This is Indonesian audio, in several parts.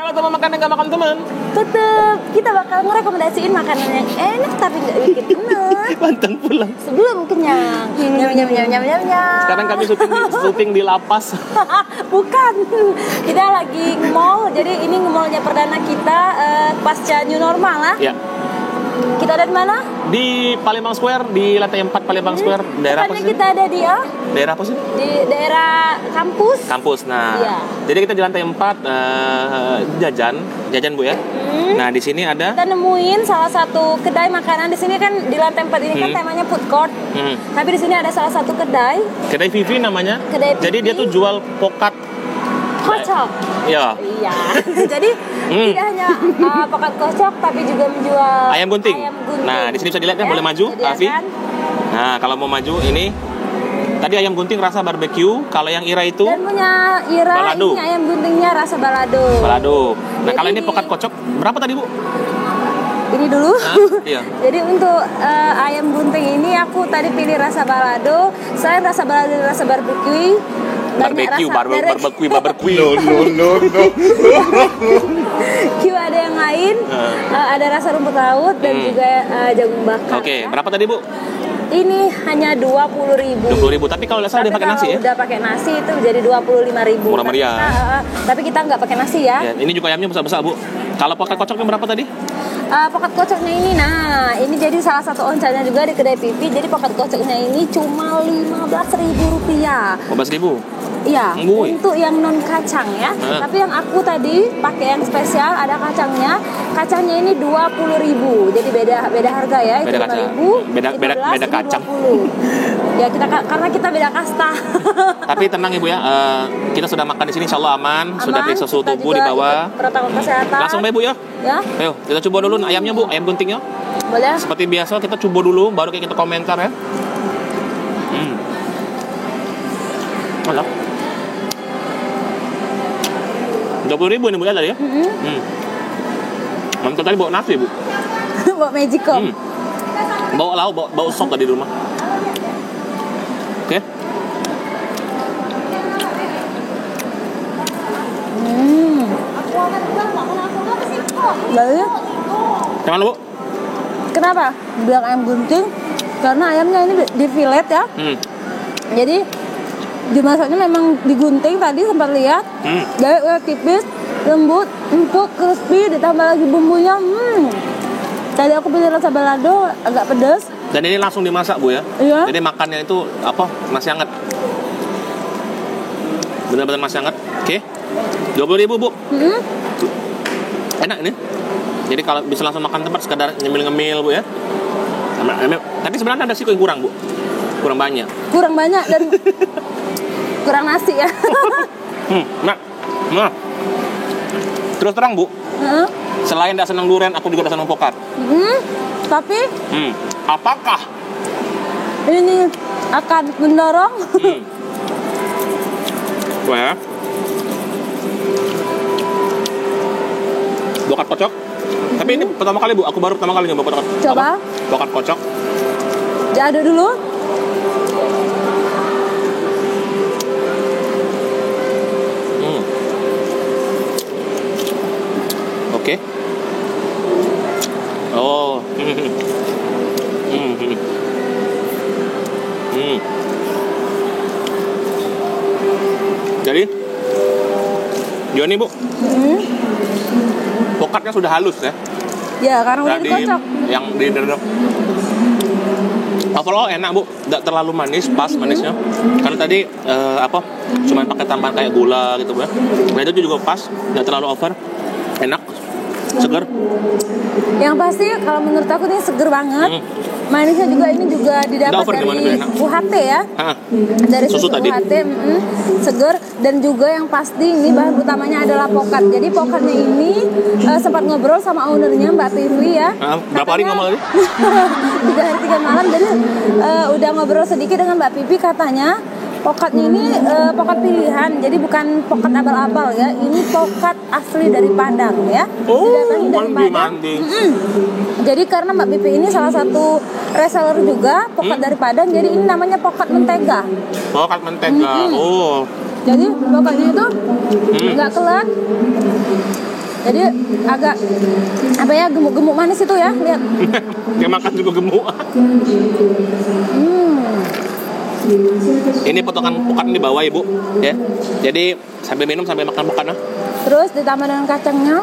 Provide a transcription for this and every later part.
Kalau teman makan nggak makan teman, tetep kita bakal ngerekomendasiin makanan yang enak tapi nggak bikin kenyang. pantang pulang. Sebelum kenyang. Nyam. Sekarang kami syuting di lapas. Bukan. Kita lagi nge-mall. Jadi ini nge-mallnya perdana kita pasca new normal lah. Ya. Kita ada di mana? Di Palembang Square, di lantai 4 Palembang Square. Daerah apa sih? Kita ada di Daerah apa sih? Di daerah kampus. Kampus. Nah, iya. Jadi kita di lantai 4 jajan Bu ya. Nah, di sini ada kita nemuin salah satu kedai makanan. Di sini kan di lantai 4 ini kan temanya food court. Tapi di sini ada salah satu kedai. Kedai Vivi namanya. Kedai Vivi. Jadi dia tuh jual pokat kocok. Iya. Jadi tidak hanya pokat kocok tapi juga menjual ayam gunting. Nah, di sini bisa dilihat kan, boleh maju, Afi. Kan? Nah, kalau mau maju ini tadi ayam gunting rasa barbecue, kalau yang Ira itu dan punya Ira balado. Ini ayam guntingnya rasa balado. Nah, jadi, kalau ini pokat kocok berapa tadi, Bu? Ini dulu. Iya. Jadi untuk ayam gunting ini aku tadi pilih rasa balado. Selain rasa balado dan rasa barbecue. Barbecue. No. Ada yang lain. Ada rasa rumput laut dan juga jagung bakar. Oke, berapa tadi, Bu? Ini hanya 20.000. 20.000, tapi kalau nggak salah dia pakai nasi ya? Udah pakai nasi itu jadi 25.000. Murah meriah. Tapi kita nggak pakai nasi ya. Ini juga ayamnya besar-besar, Bu. Kalau pokat kocoknya berapa tadi? Pokat kocoknya ini, ini jadi salah satu oncanya juga di kedai Pipi. Jadi pokat kocoknya ini cuma Rp15.000. 15.000. Iya, untuk yang non kacang ya. Tapi yang aku tadi pakai yang spesial ada kacangnya. Kacangnya ini 20.000. Jadi beda harga ya. Beda kacang. Beda kacang. 20. Ya karena kita beda kasta. Tapi tenang Ibu ya. Kita sudah makan di sini insyaallah aman. Sudah periksa suhu tubuh di bawah. Protokol kesehatan. Langsung Ibu ya. Ya. Ayo, kita coba dulu ayamnya Bu, ayam guntingnya. Boleh. Seperti biasa kita coba dulu baru kita komentar ya. Mantap. 20.000 ini Bu ya tadi ya? Mantap tadi bawa nasi Bu. Bawa magicom. Bawa lauk, bawa sop tadi di rumah. Oke. Lalu? Gimana Bu? Kenapa? Bilang ayam gunting? Karena ayamnya ini di fillet ya. Jadi dimasaknya memang digunting tadi sempat lihat. Jadi tipis, lembut, empuk, crispy, ditambah lagi bumbunya. Tadi aku pilih rasa balado agak pedas. Dan ini langsung dimasak Bu ya. Iya. Jadi makannya itu masih hangat. Benar-benar masih hangat. Oke. 20.000 Bu. Enak ini. Jadi kalau bisa langsung makan tempat sekadar ngemil-ngemil Bu ya. Tapi sebenarnya ada sih yang kurang Bu. Kurang banyak Dan kurang nasi ya. Nah. Terus terang Bu. Selain tidak senang durian, aku juga tidak senang pokat. Tapi apakah ini akan mendorong? Tuh ya. Pokat kocok. Tapi ini pertama kali Bu, aku baru pertama kali nyoba pokat. Coba. Pokat kocok. Diaduk dulu. Oke. Oh. Jadi Joni Bu, pokatnya sudah halus ya? Ya, karena udah dikocok. Yang di overall enak Bu, tidak terlalu manis, pas manisnya. Karena tadi cuma pakai tambahan kayak gula gitu Bu ya. Nah itu juga pas, tidak terlalu over, enak, seger. Yang pasti kalau menurut aku ini seger banget. Manisnya juga ini juga didapat dari UHT ya. Dari susu UHT, seger. Dan juga yang pasti ini bahan utamanya adalah pokat. Jadi pokatnya ini sempat ngobrol sama ownernya Mbak Pivi ya. Berapa hari ngomong tadi? 3 hari 3 malam. Jadi udah ngobrol sedikit dengan Mbak Pivi, katanya pokatnya ini pokat pilihan. Jadi bukan pokat abal-abal ya. Ini pokat asli dari Padang ya. Didatangi dari Padang. Jadi karena Mbak Pipi ini salah satu reseller juga pokat dari Padang, jadi ini namanya pokat mentega. Pokat mentega. Jadi pokoknya itu nggak kelat, Jadi agak apa ya, gemuk-gemuk manis itu ya, lihat. Kayak makan juga gemuk. Ini potongan pokat di bawah ibu, ya. Jadi sambil minum sambil makan pokat. Terus ditambah dengan kacangnya.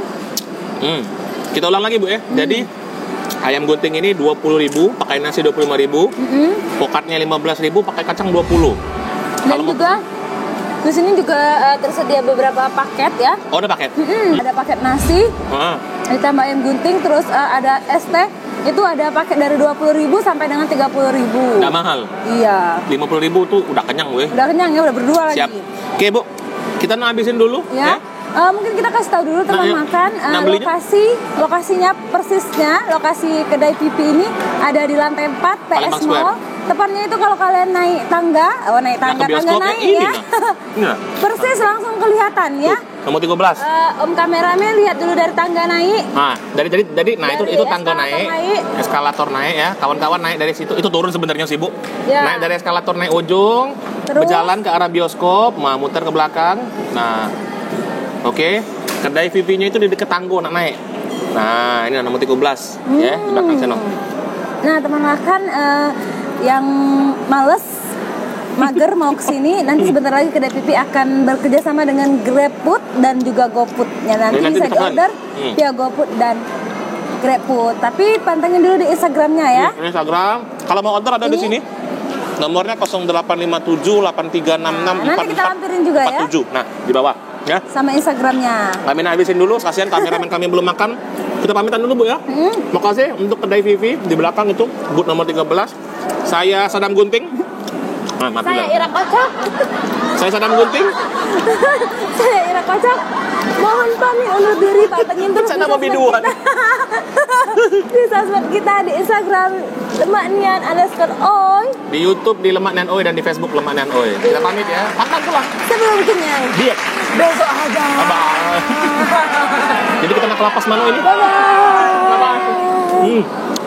Kita ulang lagi bu ya. Jadi ayam gunting ini 20.000, pakai nasi 25.000, pokatnya 15.000, pakai kacang 20. Dan juga di sini juga tersedia beberapa paket ya. Oh, ada paket? Ada paket nasi, ditambah ayam gunting, terus ada es teh. Itu ada paket dari 20.000 sampai dengan 30.000. Nggak mahal? Iya. 50.000 tuh udah kenyang gue. Udah kenyang ya, udah berdua Siap. lagi. Oke bu, kita habisin dulu Ya. Mungkin kita kasih tahu dulu teman makan lokasinya persisnya, lokasi kedai pipi ini ada di lantai 4 PS Mall. Tepatnya itu kalau kalian naik tangga tangga naik ya. Persis langsung kelihatan ya. Nomor 13. Om kameramen lihat dulu dari tangga naik. Nah, itu tangga naik, eskalator naik ya. Kawan-kawan naik dari situ. Itu turun sebenarnya sih, Bu. Ya. Naik dari eskalator naik ujung, berjalan ke arah bioskop, muter ke belakang. Nah, oke. Kedai pipinya itu di dekat tanggo naik. Nah, ini nomor 13 ya, di belakang sana. Nah, teman makan yang males mager mau kesini, nanti sebentar lagi kedai pipi akan bekerja sama dengan GrabFood dan juga GoFood. Ya, nanti bisa diorder via GoFood dan GrabFood. Tapi pantengin dulu di Instagramnya ya. Instagram. Kalau mau order ada di sini. Nomornya 0857 8366 Nanti kita lampirin juga 47. Ya. Nah, di bawah ya. Sama Instagramnya. Kami habisin dulu, kasihan kameramen kami belum makan. Kita pamitan dulu Bu ya. Makasih untuk kedai Vivi di belakang itu, booth nomor 13. Saya Sadam Gunting. Saya Ira Kocok. Saya Sadam Gunting. Saya Ira Kocok. Mohon pamit undur diri, pantengin terus saya nama biduan. Di sosmed kita di Instagram @lemaknian_oy, di YouTube di Lemak Nian Oy, dan di Facebook Lemak Nian Oy. Kita pamit ya. Makan pulang. Sebelum kenyang. Diet. Besok aja. Bye-bye. Jadi kita nak ke lapas mana ini? Bye-bye. Bye-bye.